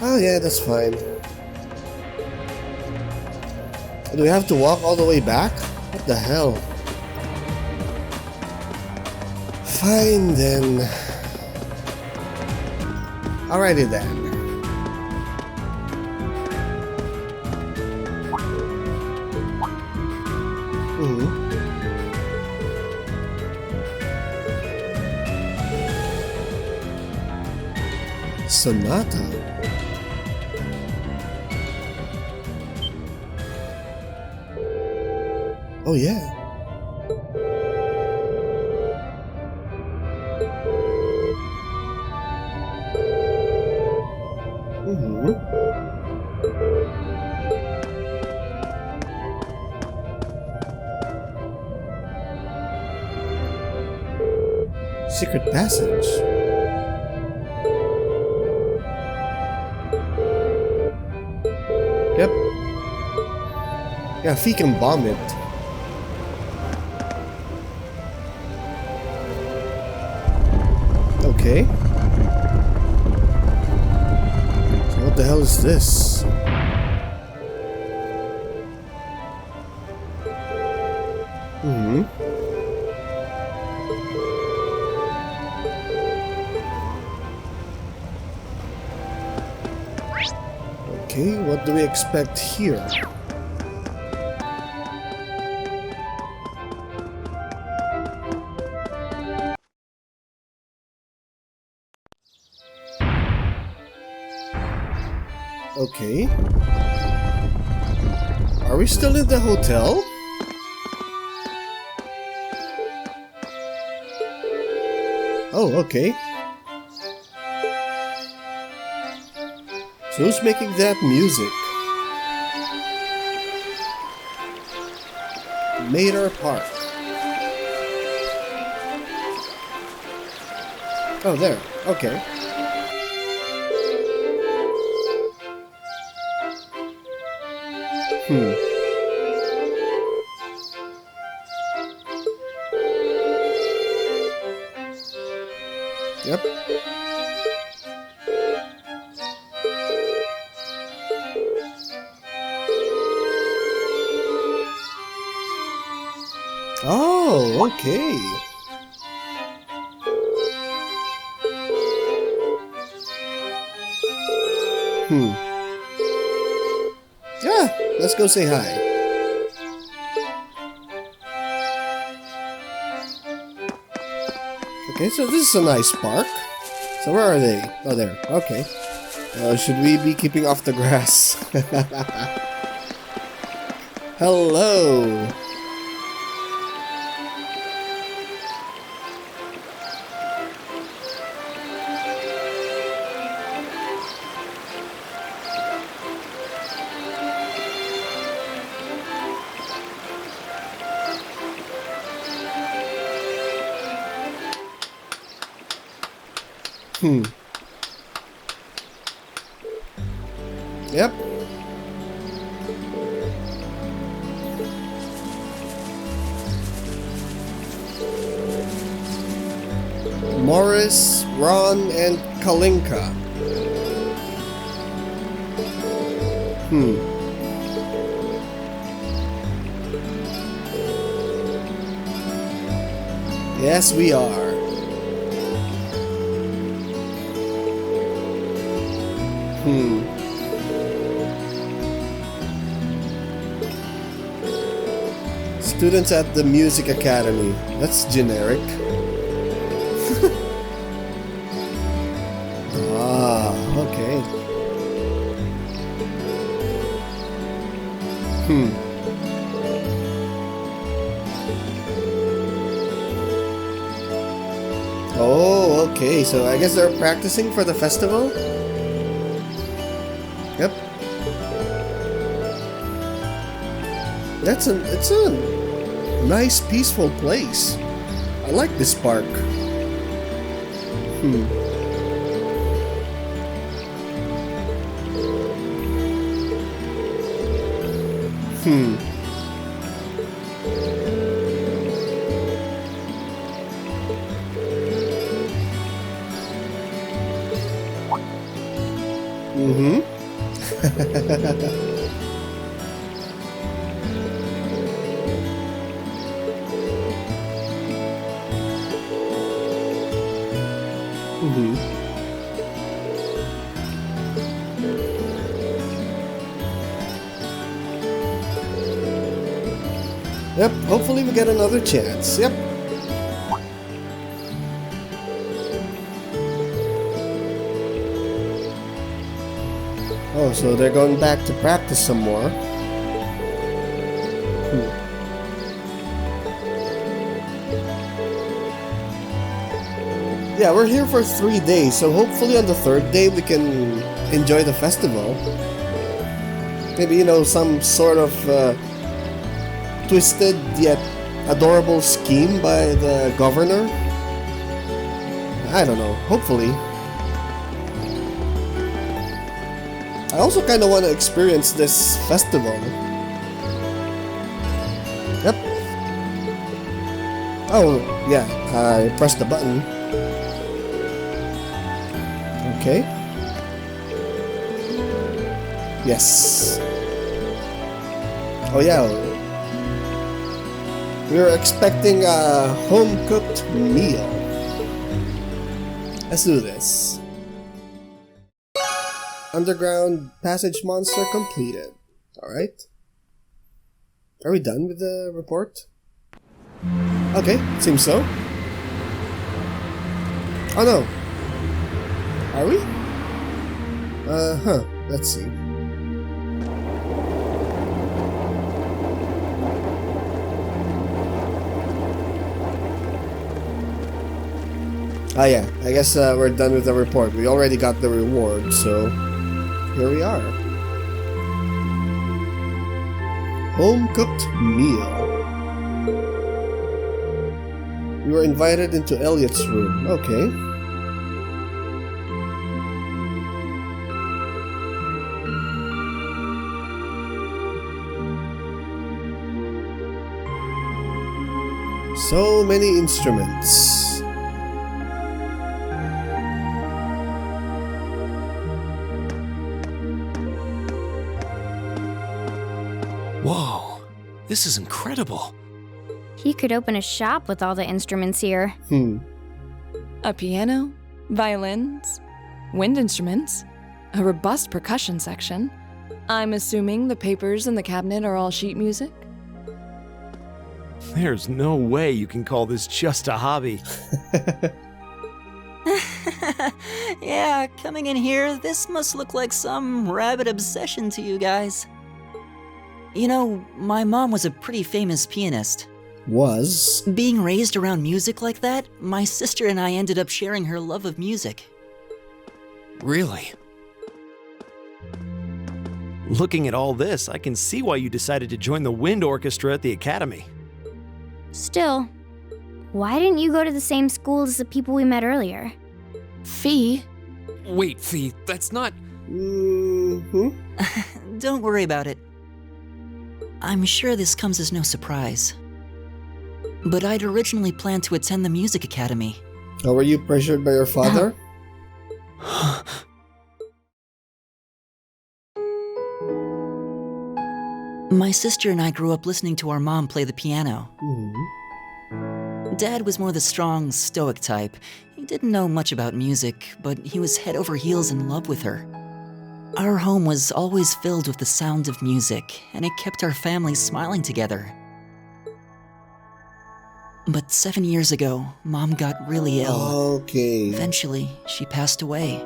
Oh yeah, that's fine. Do we have to walk all the way back? What the hell? Fine then. Alrighty then. Sonata. Oh yeah. Secret passage. Yep. Yeah, if he can bomb it. Okay. So what the hell is this? Okay, what do we expect here? Okay. Are we still in the hotel? Oh, okay. So who's making that music? Mater Park. Oh, there. Okay. Yep. Oh, okay. Yeah, let's go say hi. Okay, so this is a nice park. So where are they? Oh, there. Okay. Should we be keeping off the grass? Hello. Yep. Morris, Ron, and Kalinka. Yes, we are. Students at the Music Academy. That's generic. Ah, okay. Oh, okay. So I guess they're practicing for the festival? Yep. It's a nice peaceful place. I like this park. Mm-hmm. Yep, hopefully we get another chance. Yep. Oh, so they're going back to practice some more. Yeah, we're here for 3 days, so hopefully on the 3rd day we can enjoy the festival. Maybe, you know, some sort of twisted yet adorable scheme by the governor. I don't know, hopefully. I also kind of want to experience this festival. Yep. Oh, yeah, I pressed the button. Okay. Yes. Oh yeah. We were expecting a home-cooked meal. Let's do this. Underground passage monster completed. Alright. Are we done with the report? Okay, seems so. Oh no. Are we? Let's see. Ah yeah, I guess we're done with the report. We already got the reward, so here we are. Home-cooked meal. We were invited into Elliot's room. Okay. So many instruments. Whoa, this is incredible. He could open a shop with all the instruments here. A piano, violins, wind instruments, a robust percussion section. I'm assuming the papers in the cabinet are all sheet music? There's no way you can call this just a hobby. Yeah, coming in here, this must look like some rabid obsession to you guys. You know, my mom was a pretty famous pianist. Was? Being raised around music like that, my sister and I ended up sharing her love of music. Really? Looking at all this, I can see why you decided to join the wind orchestra at the academy. Still, why didn't you go to the same school as the people we met earlier? Fee? Wait, Fee, that's not... Don't worry about it. I'm sure this comes as no surprise. But I'd originally planned to attend the music academy. Oh, were you pressured by your father? My sister and I grew up listening to our mom play the piano. Dad was more the strong, stoic type. He didn't know much about music, but he was head over heels in love with her. Our home was always filled with the sound of music, and it kept our family smiling together. But 7 years ago, Mom got really ill. Okay. Eventually, she passed away.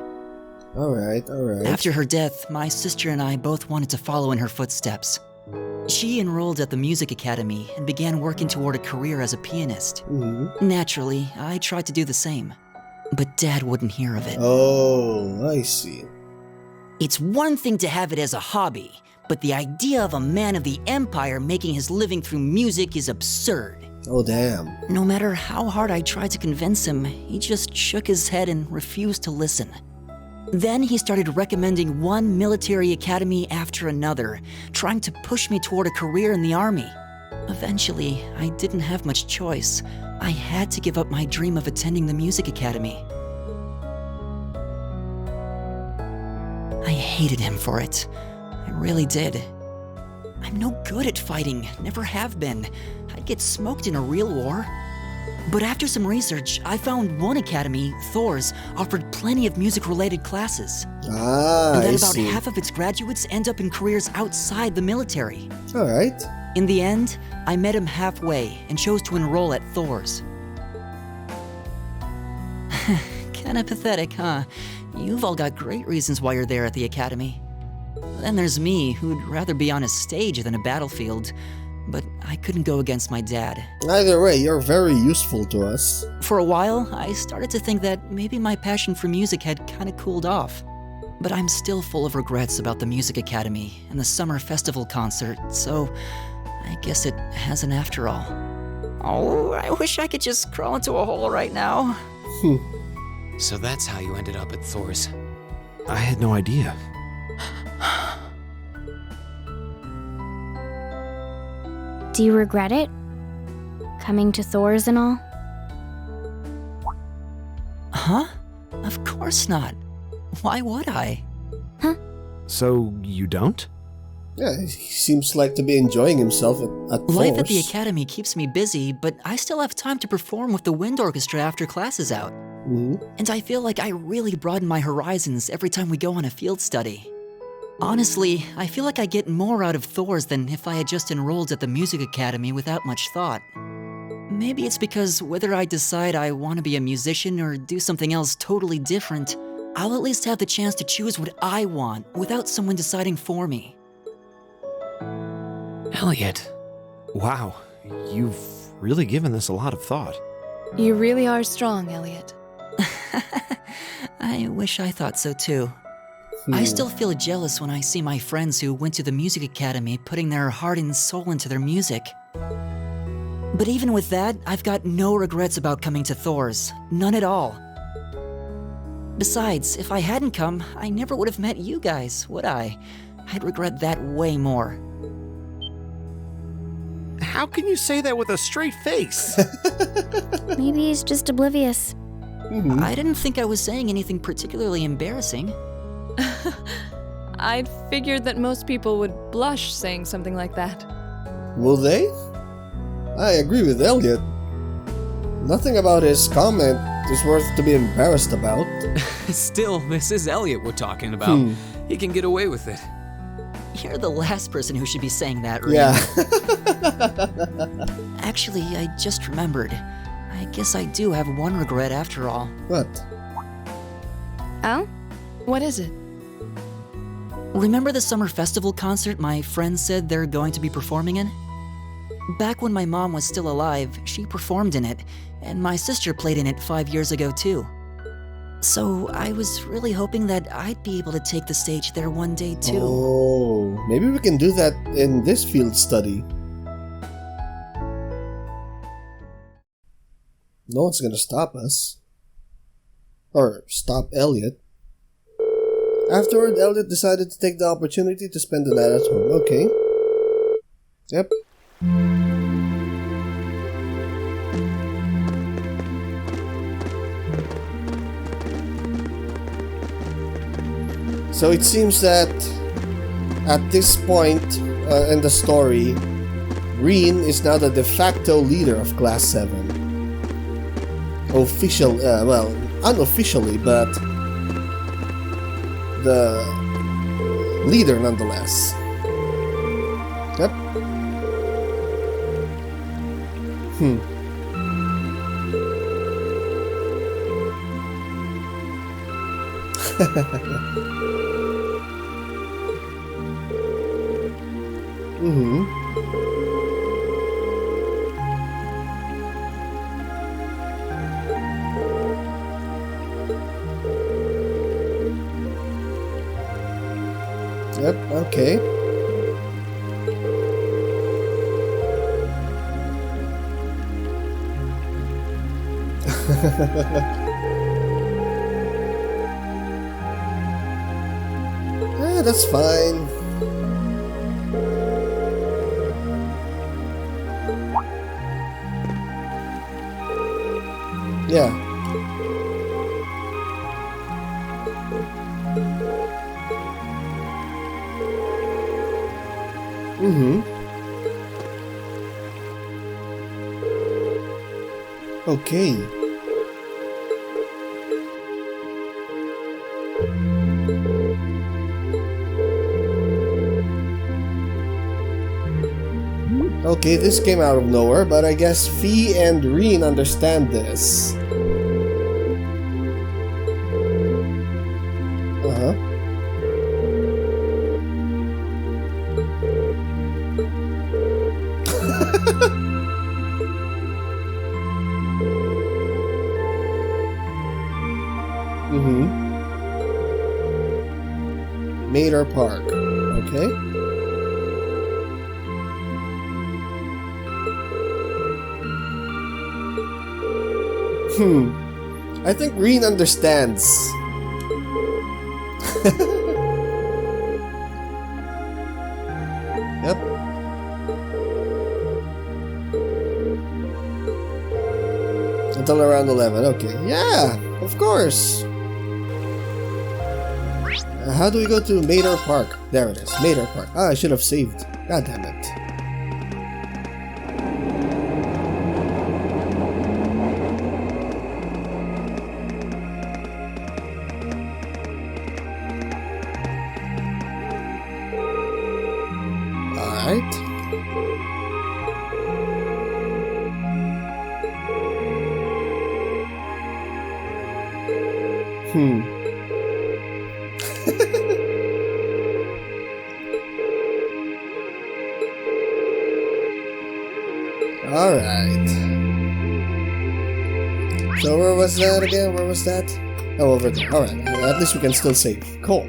Alright. After her death, my sister and I both wanted to follow in her footsteps. She enrolled at the music academy and began working toward a career as a pianist. Naturally, I tried to do the same. But Dad wouldn't hear of it. Oh, I see. It's one thing to have it as a hobby, but the idea of a man of the empire making his living through music is absurd. Oh, damn. No matter how hard I tried to convince him, he just shook his head and refused to listen. Then he started recommending one military academy after another, trying to push me toward a career in the army. Eventually, I didn't have much choice. I had to give up my dream of attending the music academy. I hated him for it. I really did. I'm no good at fighting, never have been. I'd get smoked in a real war. But after some research, I found one academy, Thor's, offered plenty of music-related classes. Ah, And that I about see. half of its graduates end up in careers outside the military. Alright. In the end, I met him halfway and chose to enroll at Thor's. Kinda pathetic, huh? You've all got great reasons why you're there at the academy. Then there's me, who'd rather be on a stage than a battlefield. But I couldn't go against my dad. Either way, you're very useful to us. For a while, I started to think that maybe my passion for music had kinda cooled off. But I'm still full of regrets about the music academy and the summer festival concert, so I guess it hasn't after all. Oh, I wish I could just crawl into a hole right now. So that's how you ended up at Thor's. I had no idea. Do you regret it? Coming to Thor's and all? Huh? Of course not. Why would I? So you don't? Yeah, he seems like to be enjoying himself at Life at the Thor's. academy keeps me busy, but I still have time to perform with the wind orchestra after class is out. Mhm. And I feel like I really broaden my horizons every time we go on a field study. Honestly, I feel like I get more out of Thor's than if I had just enrolled at the music academy without much thought. Maybe it's because whether I decide I want to be a musician or do something else totally different, I'll at least have the chance to choose what I want without someone deciding for me. Elliot. Wow, you've really given this a lot of thought. You really are strong, Elliot. I wish I thought so too. I still feel jealous when I see my friends who went to the music academy putting their heart and soul into their music. But even with that, I've got no regrets about coming to Thor's. None at all. Besides, if I hadn't come, I never would have met you guys, would I? I'd regret that way more. How can you say that with a straight face? Maybe he's just oblivious. Mhm. I didn't think I was saying anything particularly embarrassing. I'd figured that most people would blush saying something like that. Will they? I agree with Elliot. Nothing about his comment is worth to be embarrassed about. Still, this is Elliot we're talking about. He can get away with it. You're the last person who should be saying that, Reem. Yeah. Actually, I just remembered. I guess I do have one regret after all. What? Oh? What is it? Remember the summer festival concert my friends said they're going to be performing in? Back when my mom was still alive, she performed in it, and my sister played in it 5 years ago too. So I was really hoping that I'd be able to take the stage there one day too. Oh, maybe we can do that in this field study. No one's gonna stop us. Or stop Elliot. Afterward, Elliot decided to take the opportunity to spend the night at home. Okay. Yep. So it seems that at this point in the story, Reen is now the de facto leader of Class 7. Well, unofficially, but the leader nonetheless. Yep. Yep, okay. That's fine. Yeah. Okay. Okay, this came out of nowhere, but I guess Fee and Reen understand this. Uh-huh. Mater Park. Okay. I think Reen understands. Yep. Until around 11. Okay. Yeah, of course. How do we go to Mater Park? There it is. Mater Park. Ah, I should have saved. God damn it. Alright. Alright. So where was that again? Where was that? Oh, over there. Alright. At least we can still save. Cool.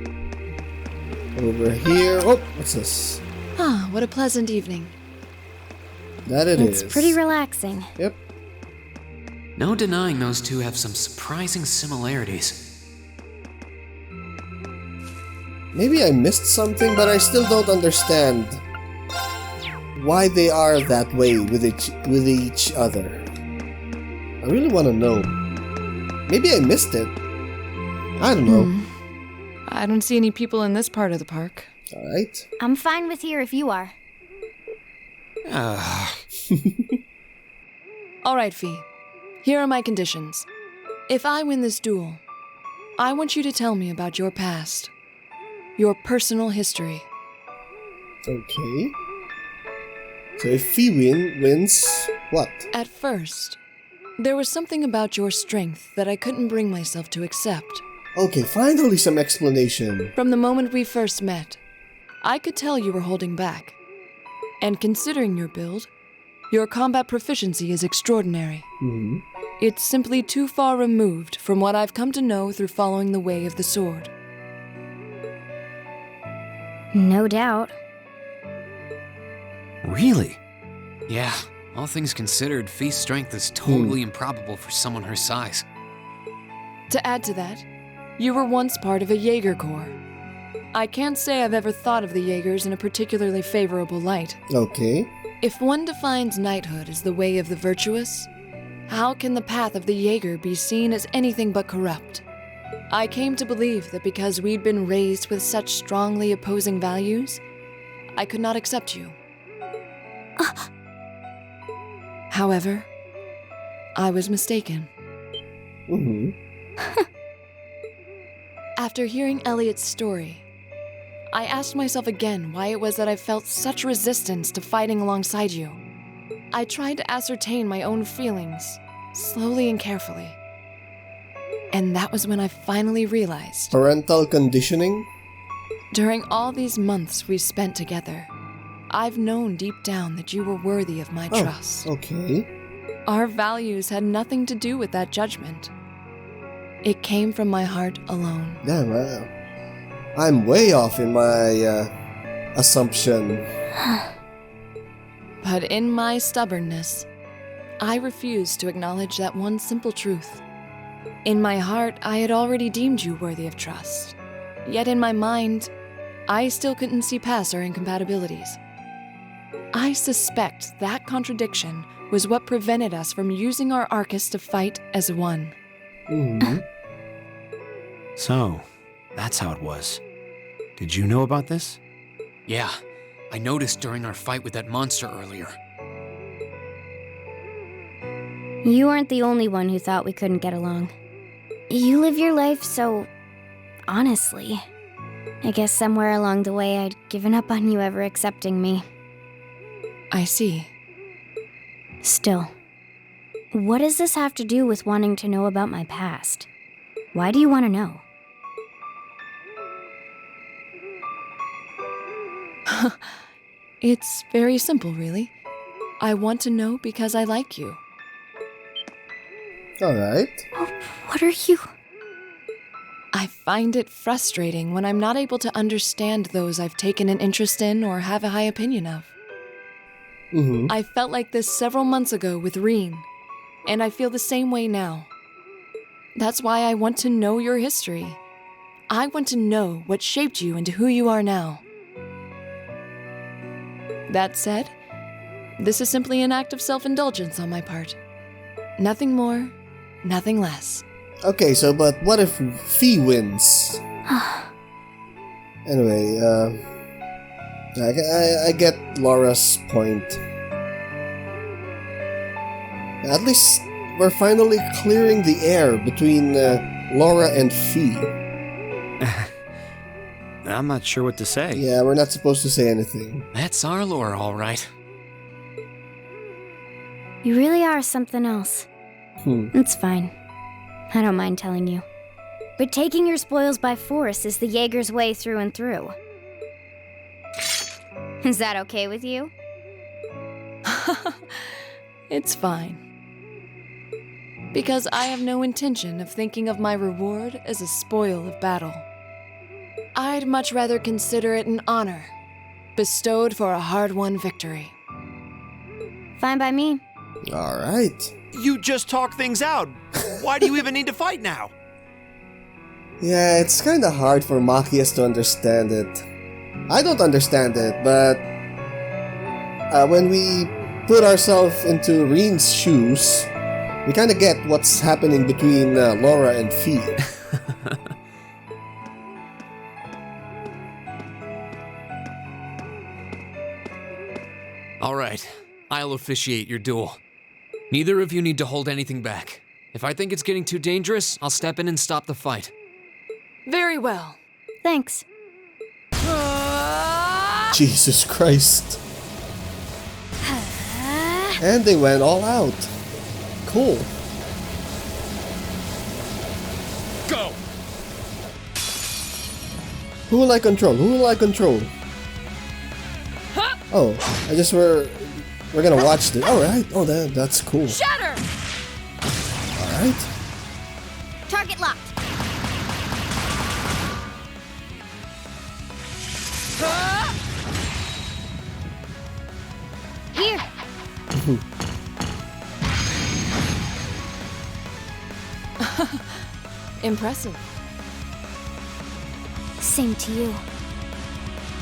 Over here. Oh, what's this? Ah, what a pleasant evening. That It's pretty relaxing. Yep. No denying those two have some surprising similarities. Maybe I missed something, but I still don't understand why they are that way with each other. I really want to know. Maybe I missed it. I don't know. I don't see any people in this part of the park. Alright. I'm fine with here if you are. All right, Fee. Here are my conditions. If I win this duel, I want you to tell me about your past. Your personal history. Okay. So if Fee wins, what? At first, there was something about your strength that I couldn't bring myself to accept. Okay, finally some explanation. From the moment we first met, I could tell you were holding back. And considering your build, your combat proficiency is extraordinary. It's simply too far removed from what I've come to know through following the way of the sword. No doubt. Really? Yeah, all things considered, Fee's strength is totally improbable for someone her size. To add to that, you were once part of a Jaeger Corps. I can't say I've ever thought of the Jaegers in a particularly favorable light. Okay. If one defines knighthood as the way of the virtuous, how can the path of the Jaeger be seen as anything but corrupt? I came to believe that because we'd been raised with such strongly opposing values, I could not accept you. However, I was mistaken. After hearing Elliot's story, I asked myself again why it was that I felt such resistance to fighting alongside you. I tried to ascertain my own feelings, slowly and carefully. And that was when I finally realized. Parental conditioning? During all these months we spent together, I've known deep down that you were worthy of my trust. Okay. Our values had nothing to do with that judgment. It came from my heart alone. Damn, I'm way off in my assumption. But in my stubbornness, I refused to acknowledge that one simple truth. In my heart, I had already deemed you worthy of trust. Yet in my mind, I still couldn't see past our incompatibilities. I suspect that contradiction was what prevented us from using our Arcus to fight as one. So, that's how it was. Did you know about this? Yeah, I noticed during our fight with that monster earlier. You weren't the only one who thought we couldn't get along. You live your life so honestly. I guess somewhere along the way I'd given up on you ever accepting me. I see. Still, what does this have to do with wanting to know about my past? Why do you want to know? It's very simple, really. I want to know because I like you. Alright. What are you? I find it frustrating when I'm not able to understand those I've taken an interest in or have a high opinion of. I felt like this several months ago with Reen, and I feel the same way now. That's why I want to know your history. I want to know what shaped you into who you are now. That said, this is simply an act of self-indulgence on my part. Nothing more, nothing less. Okay, so but what if Fee wins? Anyway, I get Laura's point. At least we're finally clearing the air between Laura and Fee. I'm not sure what to say. Yeah, we're not supposed to say anything. That's our Laura, all right. You really are something else. It's fine. I don't mind telling you. But taking your spoils by force is the Jaeger's way through and through. Is that okay with you? It's fine. Because I have no intention of thinking of my reward as a spoil of battle. I'd much rather consider it an honor, bestowed for a hard-won victory. Fine by me. Alright. You just talk things out. Why do you even need to fight now? Yeah, it's kinda hard for Machias to understand it. I don't understand it, but when we put ourselves into Reen's shoes, we kinda get what's happening between Laura and Fee. All right, I'll officiate your duel. Neither of you need to hold anything back. If I think it's getting too dangerous, I'll step in and stop the fight. Very well. Thanks. Jesus Christ. And they went all out. Cool. Go! Who will I control? Who will I control? Oh, we're gonna watch this. Alright. Oh, that's cool. Shatter! Alright. Target locked. Here. Impressive. Same to you.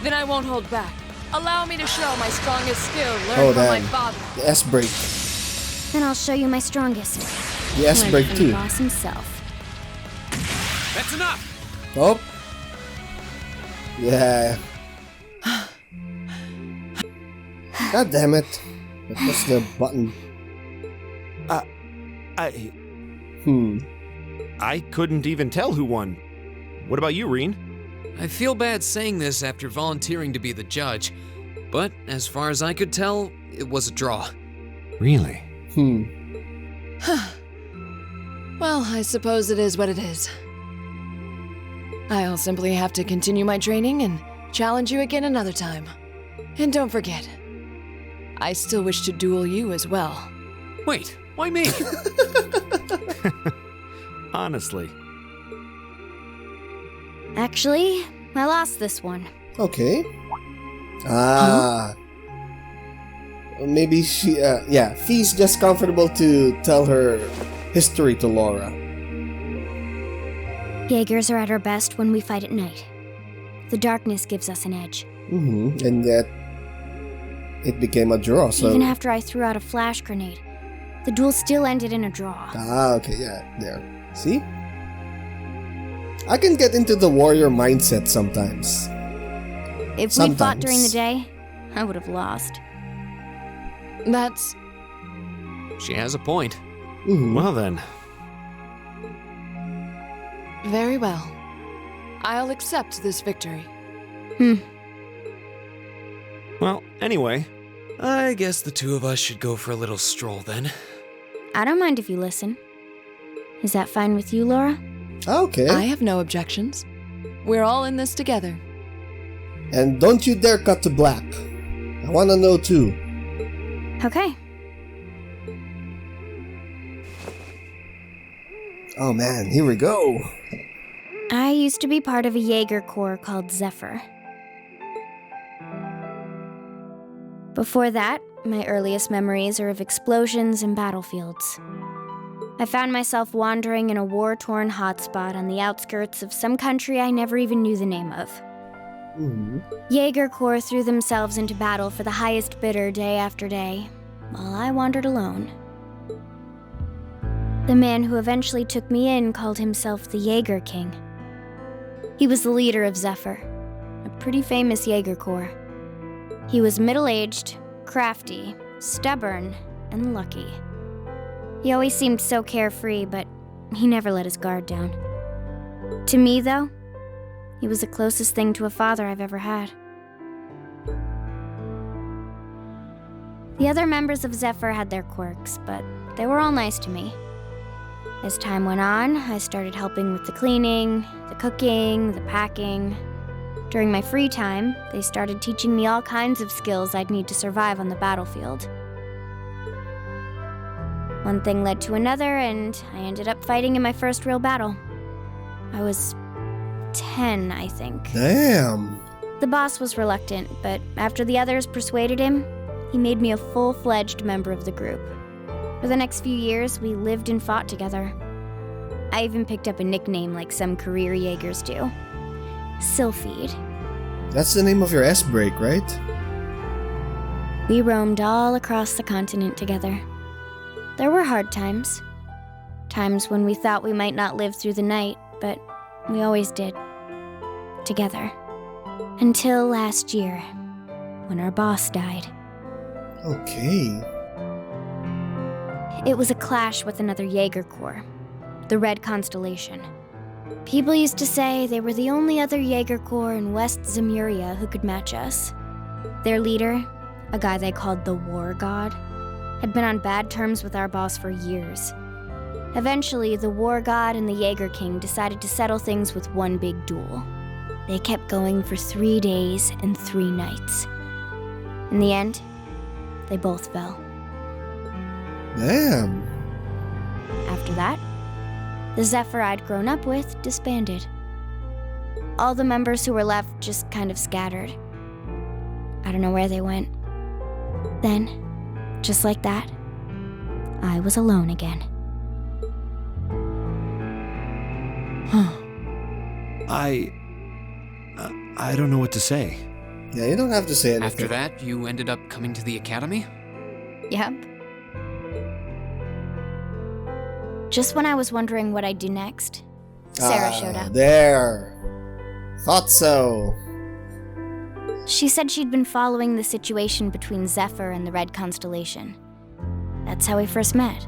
Then I won't hold back. Allow me to show my strongest skill learned Oh, from my damn. father. The S-break. Then I'll show you my strongest. The S-break Learned from the too. boss himself. That's enough! Oh. Yeah. God damn it. That's the button. I couldn't even tell who won. What about you, Reen? I feel bad saying this after volunteering to be the judge, but as far as I could tell, it was a draw. Really? Well, I suppose it is what it is. I'll simply have to continue my training and challenge you again another time. And don't forget, I still wish to duel you as well. Wait, why me? Honestly. Actually, I lost this one. Okay. Maybe she, yeah, Fee's just comfortable to tell her history to Laura. Jaegers are at our best when we fight at night. The darkness gives us an edge. And yet, it became a draw, so... Even after I threw out a flash grenade, the duel still ended in a draw. Okay, yeah, there. See? I can get into the warrior mindset sometimes. If we'd fought during the day, I would have lost. That's... She has a point. Well then. Very well. I'll accept this victory. Well, anyway, I guess the two of us should go for a little stroll then. I don't mind if you listen. Is that fine with you, Laura? Okay. I have no objections. We're all in this together. And don't you dare cut to black. I want to know too. Okay. Oh man, here we go. I used to be part of a Jaeger Corps called Zephyr. Before that, my earliest memories are of explosions and battlefields. I found myself wandering in a war-torn hotspot on the outskirts of some country I never even knew the name of. Jaeger Corps threw themselves into battle for the highest bidder day after day, while I wandered alone. The man who eventually took me in called himself the Jaeger King. He was the leader of Zephyr, a pretty famous Jaeger Corps. He was middle-aged, crafty, stubborn, and lucky. He always seemed so carefree, but he never let his guard down. To me, though, he was the closest thing to a father I've ever had. The other members of Zephyr had their quirks, but they were all nice to me. As time went on, I started helping with the cleaning, the cooking, the packing. During my free time, they started teaching me all kinds of skills I'd need to survive on the battlefield. One thing led to another, and I ended up fighting in my first real battle. I was 10, I think. Damn. The boss was reluctant, but after the others persuaded him, he made me a full-fledged member of the group. For the next few years, we lived and fought together. I even picked up a nickname like some career Jaegers do. Sylphide. That's the name of your S-break, right? We roamed all across the continent together. There were hard times. Times when we thought we might not live through the night, but we always did. Together. Until last year, when our boss died. Okay. It was a clash with another Jaeger Corps, the Red Constellation. People used to say they were the only other Jaeger Corps in West Zemuria who could match us. Their leader, a guy they called the War God, had been on bad terms with our boss for years. Eventually, the War God and the Jaeger King decided to settle things with one big duel. They kept going for 3 days and 3 nights. In the end, they both fell. Damn. After that, the Zephyr I'd grown up with disbanded. All the members who were left just kind of scattered. I don't know where they went. Then, just like that, I was alone again. I don't know what to say. Yeah, you don't have to say anything. After that, you ended up coming to the academy? Yep. Just when I was wondering what I'd do next, Sarah showed up. There. Thought so. She said she'd been following the situation between Zephyr and the Red Constellation. That's how we first met.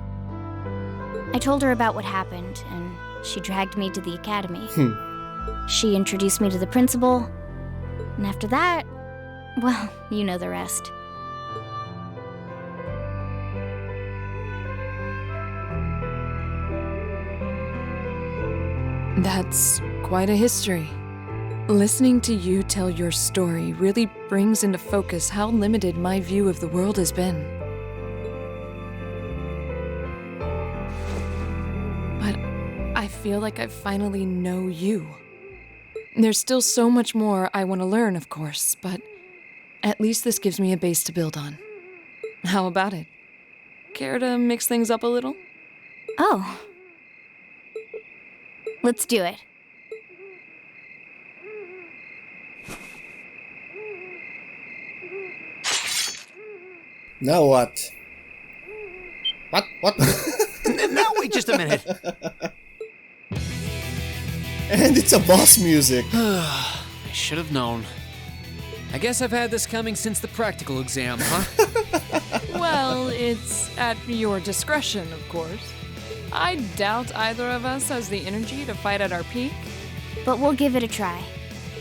I told her about what happened, and she dragged me to the academy. She introduced me to the principal, and after that, well, you know the rest. That's quite a history. Listening to you tell your story really brings into focus how limited my view of the world has been. But I feel like I finally know you. There's still so much more I want to learn, of course, but at least this gives me a base to build on. How about it? Care to mix things up a little? Oh. Let's do it. Now what? What? Now wait just a minute. And it's a boss music. I should have known. I guess I've had this coming since the practical exam, huh? Well, it's at your discretion, of course. I doubt either of us has the energy to fight at our peak. But we'll give it a try.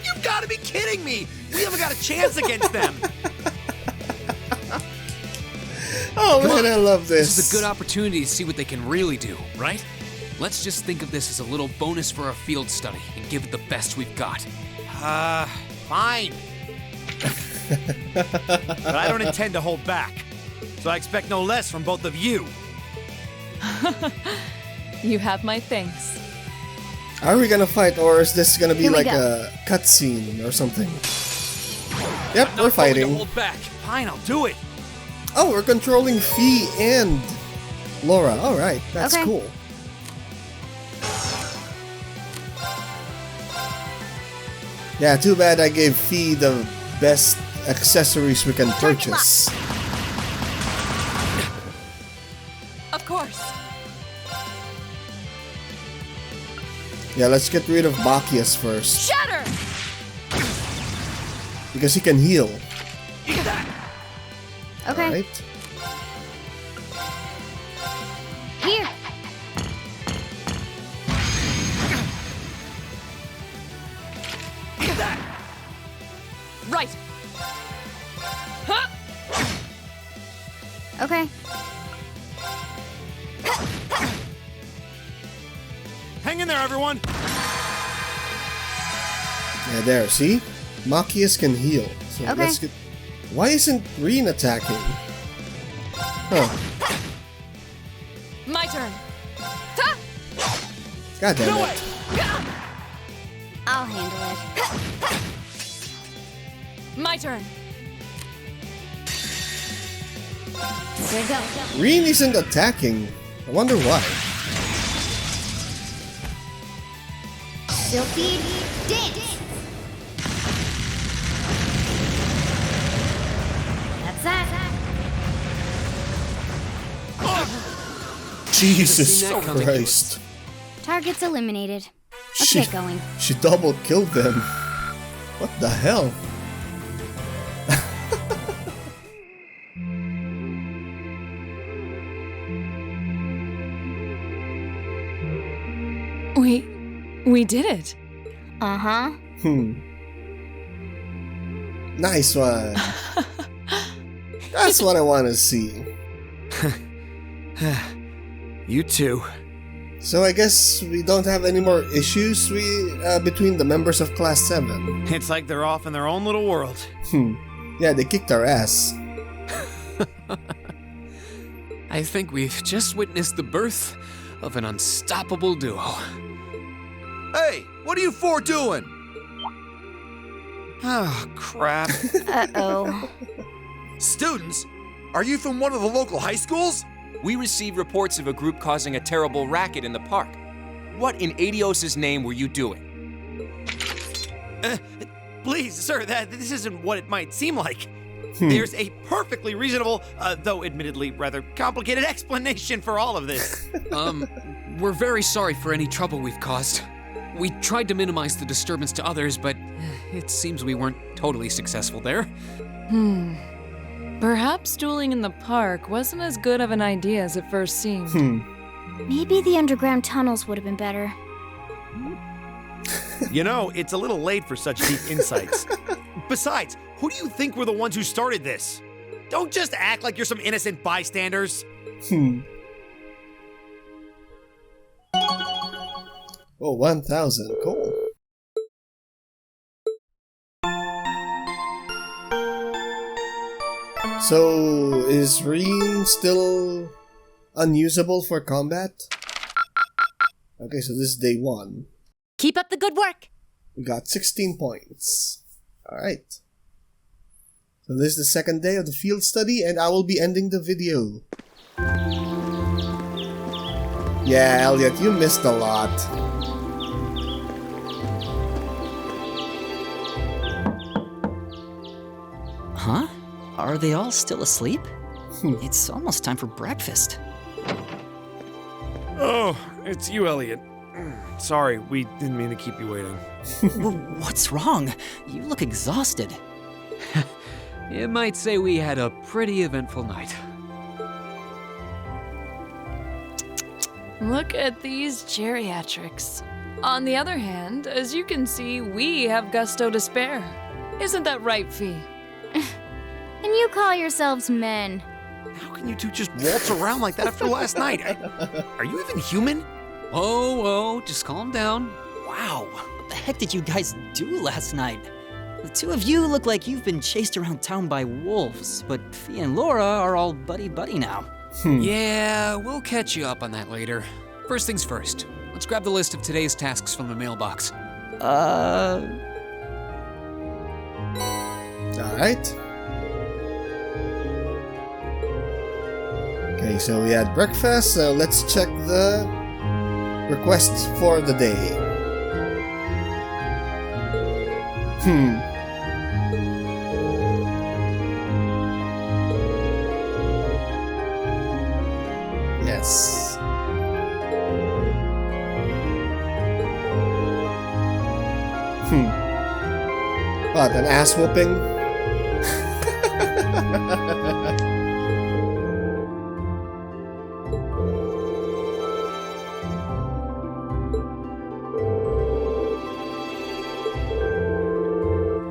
You gotta be kidding me! We haven't got a chance against them! Oh man, I love this. This is a good opportunity to see what they can really do, right? Let's just think of this as a little bonus for our field study and give it the best we've got. Fine. But I don't intend to hold back. So I expect no less from both of you. You have my thanks. Are we gonna fight, or is this gonna be Here we like go. a cutscene or something? Yep, we're Not going to fighting. hold back. Fine, I'll do it. Oh, we're controlling Fee and Laura. Alright, that's Okay. cool. Yeah, too bad I gave Fee the best accessories we can purchase. Of course. Yeah, let's get rid of Bacchius first. Shatter! Because he can heal. Okay. Alright. Here. Right. Huh? Okay. Hang in there, everyone. Yeah, there, see? Machias can heal. So Okay. let's get... Why isn't Reen attacking? Huh. My turn. God damn it. I'll handle it. My turn. Here we go. Reen isn't attacking. I wonder why. Silphied dance. That's that. Jesus seen that coming. Christ. Targets eliminated. Let's She- get going. She double killed them. What the hell? We did it. Uh-huh. Nice one. That's what I want to see. You too. So I guess we don't have any more issues between the members of Class 7. It's like they're off in their own little world. Yeah, they kicked our ass. I think we've just witnessed the birth of an unstoppable duo. Hey, what are you four doing? Oh, crap. Uh-oh. Students? Are you from one of the local high schools? We received reports of a group causing a terrible racket in the park. What in Adios' name were you doing? Please, sir, this isn't what it might seem like. There's a perfectly reasonable, though admittedly rather complicated explanation for all of this. We're very sorry for any trouble we've caused. We tried to minimize the disturbance to others, but it seems we weren't totally successful there. Perhaps dueling in the park wasn't as good of an idea as it first seemed. Maybe the underground tunnels would have been better. You know, it's a little late for such deep insights. Besides, who do you think were the ones who started this? Don't just act like you're some innocent bystanders. Oh, 1,000. Cool. So, is Reen still unusable for combat? Okay, so this is day 1. Keep up the good work. We got 16 points. Alright. So this is the second day of the field study, and I will be ending the video. Yeah, Elliot, you missed a lot. Huh? Are they all still asleep? It's almost time for breakfast. Oh, it's you, Elliot. Sorry, we didn't mean to keep you waiting. What's wrong? You look exhausted. You might say we had a pretty eventful night. Look at these geriatrics. On the other hand, as you can see, we have gusto to spare. Isn't that right, Fee? And you call yourselves men. How can you two just waltz around like that after last night? Are you even human? Oh, just calm down. Wow, what the heck did you guys do last night? The two of you look like you've been chased around town by wolves, but Fee and Laura are all buddy-buddy now. Yeah, we'll catch you up on that later. First things first, let's grab the list of today's tasks from the mailbox. Alright. Okay, so we had breakfast, so let's check the requests for the day. Yes. What, an ass whooping?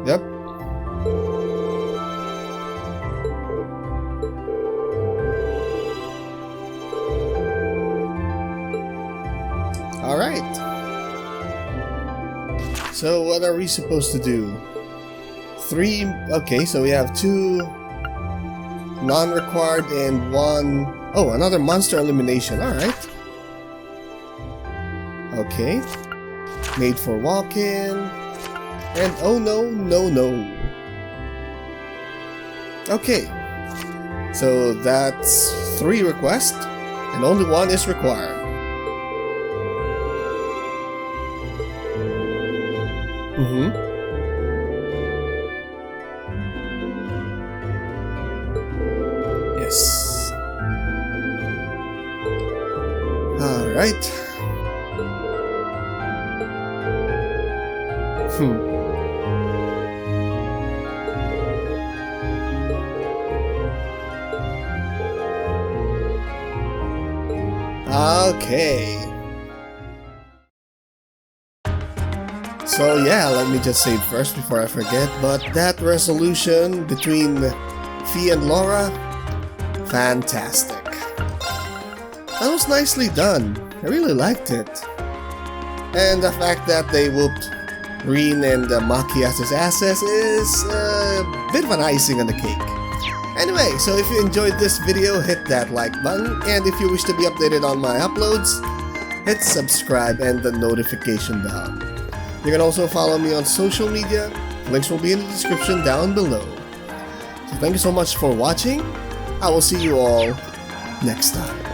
Yep. Alright. So what are we supposed to do? 3, okay, so we have 2 non-required and 1, oh, another monster elimination, alright. Okay. Made for walk-in. And oh no, no, no. Okay. So that's 3 requests, and only 1 is required. Yes. Alright. Okay. So yeah, let me just say first before I forget, but that resolution between Fee and Laura, fantastic. That was nicely done. I really liked it. And the fact that they whooped Reen and Makias' asses is a bit of an icing on the cake. Anyway, so if you enjoyed this video, hit that like button, and if you wish to be updated on my uploads, hit subscribe and the notification bell. You can also follow me on social media, links will be in the description down below. So thank you so much for watching, I will see you all next time.